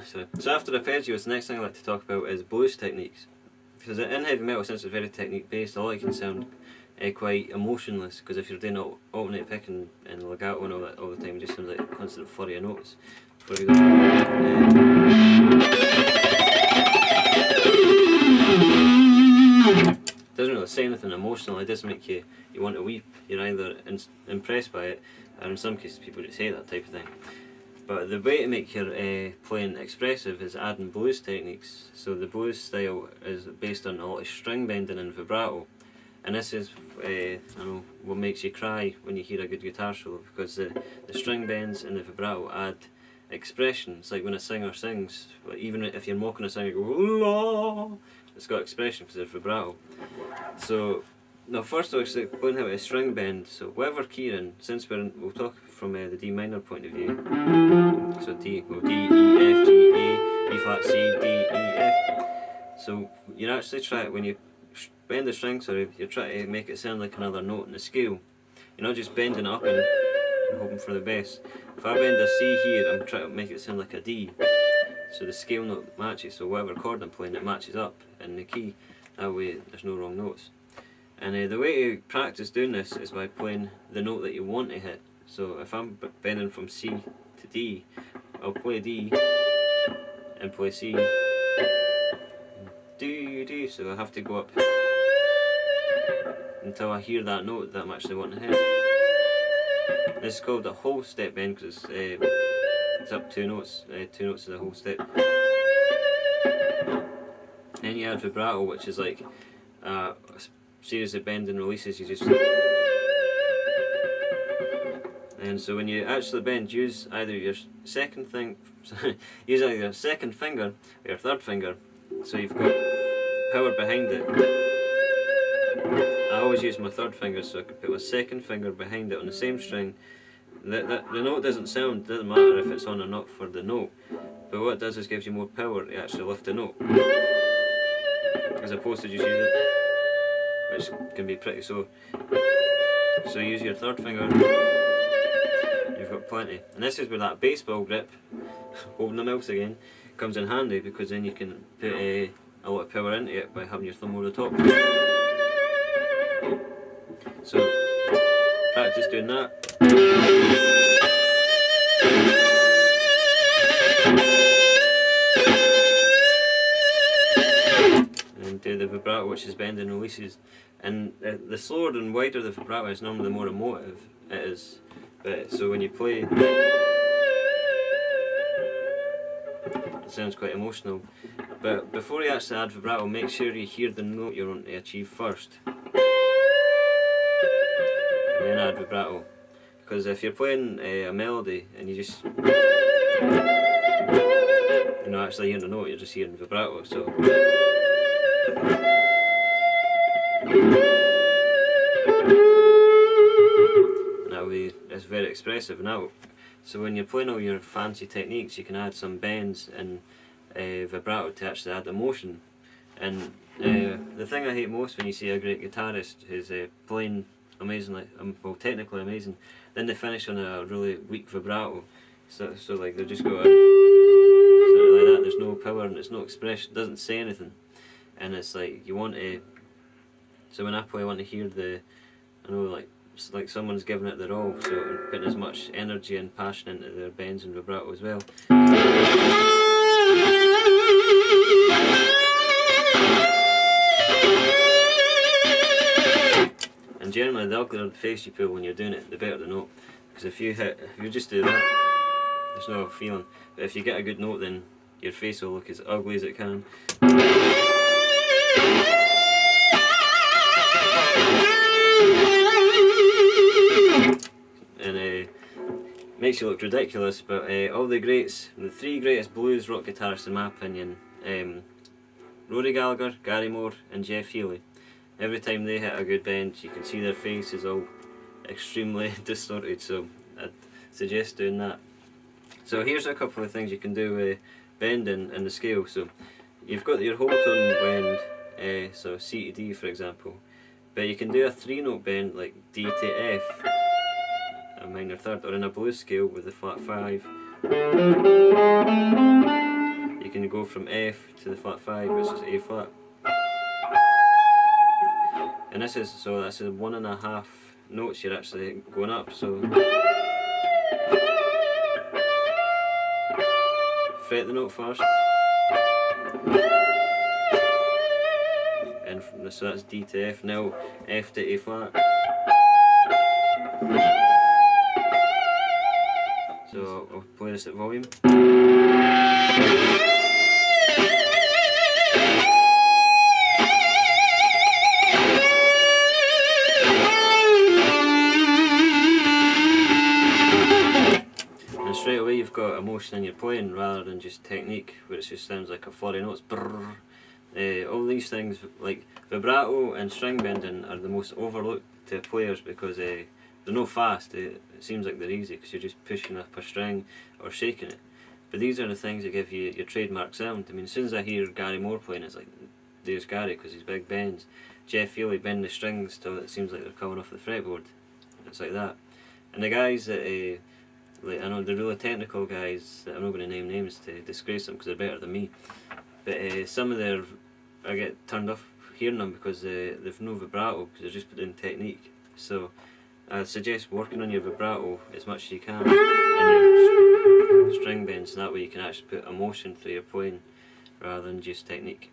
So after arpeggios, the next thing I'd like to talk about is blues techniques. Because in heavy metal, since it's very technique based, a lot can sound quite emotionless, because if you're doing alternate pick and legato and all the time, it just sounds like a constant flurry of notes. For example, doesn't really say anything emotional. It does make you want to weep. You're either impressed by it, or in some cases people just hate that type of thing. But the way to make your playing expressive is adding blues techniques. So the blues style is based on a lot of string bending and vibrato, and this is I don't know, what makes you cry when you hear a good guitar solo, because the string bends and the vibrato add expression. It's like when a singer sings, even if you're mocking a singer, you go la, it's got expression because there's vibrato. So now first I'll explain how to string bend. So whatever key you're in, since we'll talk from the D minor point of view. So D, well, D, E, F, G, A, B flat, C, D, E, F. So you actually try it when you bend the string, you're trying to make it sound like another note in the scale. You're not just bending it up and hoping for the best. If I bend a C here, I'm trying to make it sound like a D. So the scale note matches, so whatever chord I'm playing, it matches up in the key. That way there's no wrong notes. And the way to practice doing this is by playing the note that you want to hit. So if I'm bending from C to D, I'll play D and play C. Do, so I have to go up until I hear that note that I'm actually wanting to hit. This is called a whole step bend because it's up two notes is a whole step. Then you add vibrato, which is like a series of bend and releases. You just, and so when you actually bend, use either your second finger or your third finger, so you've got power behind it. I always use my third finger, so I can put my second finger behind it on the same string. The note doesn't matter if it's on or not for the note, but what it does is gives you more power to actually lift the note, as opposed to just using it, which can be pretty sore. So use your third finger, you've got plenty. And this is where that baseball grip, holding the mouse again, comes in handy, because then you can put a lot of power into it by having your thumb over the top. So practice doing that. And do the vibrato, which is bend and releases. And the slower and wider the vibrato is, normally the more emotive it is. So when you play, it sounds quite emotional. But before you actually add vibrato, make sure you hear the note you want to achieve first, and then add vibrato. Because if you're playing a melody and you're not actually hearing the note, you're just hearing vibrato. So and that way it's very expressive now. So when you're playing all your fancy techniques, you can add some bends and vibrato to actually add emotion. And the thing I hate most when you see a great guitarist who's playing amazingly, well, technically amazing, then they finish on a really weak vibrato. So like they'll just go like that. There's no power and there's no expression. It doesn't say anything. And it's like you want to. So when I play, I want to hear like someone's giving it their all. So putting as much energy and passion into their bends and vibrato as well. And generally, the uglier the face you pull when you're doing it, the better the note. Because if you just do that, there's no feeling. But if you get a good note, then your face will look as ugly as it can. And makes you look ridiculous. But all the greats, the three greatest blues rock guitarists in my opinion, Rory Gallagher, Gary Moore and Jeff Healey. Every time they hit a good bend, you can see their face is all extremely distorted, so I'd suggest doing that. So here's a couple of things you can do with bending and the scale. So you've got your whole tone bend, so C to D for example, but you can do a 3-note bend like D to F, a minor third, or in a blues scale with the flat 5. you can go from F to the flat 5, which is A flat. And this is, so that's 1.5 notes you're actually going up, so fret the note first, and so that's D to F, now F to A flat. So I'll play this at volume. And straight away you've got emotion in your playing rather than just technique, where it just sounds like a flurry of notes. All these things like vibrato and string bending are the most overlooked to players because they're not fast. It seems like they're easy because you're just pushing up a string or shaking it. But these are the things that give you your trademark sound. I mean, as soon as I hear Gary Moore playing, it's like, there's Gary because he's big bends. Jeff Healy bend the strings till it seems like they're coming off the fretboard. It's like that. And the guys that, like, I know the really technical guys, that I'm not going to name names to disgrace them because they're better than me. But some of their, I get turned off hearing them because they've no vibrato because they're just putting technique. So I suggest working on your vibrato as much as you can and your string bends, so that way you can actually put emotion through your playing rather than just technique.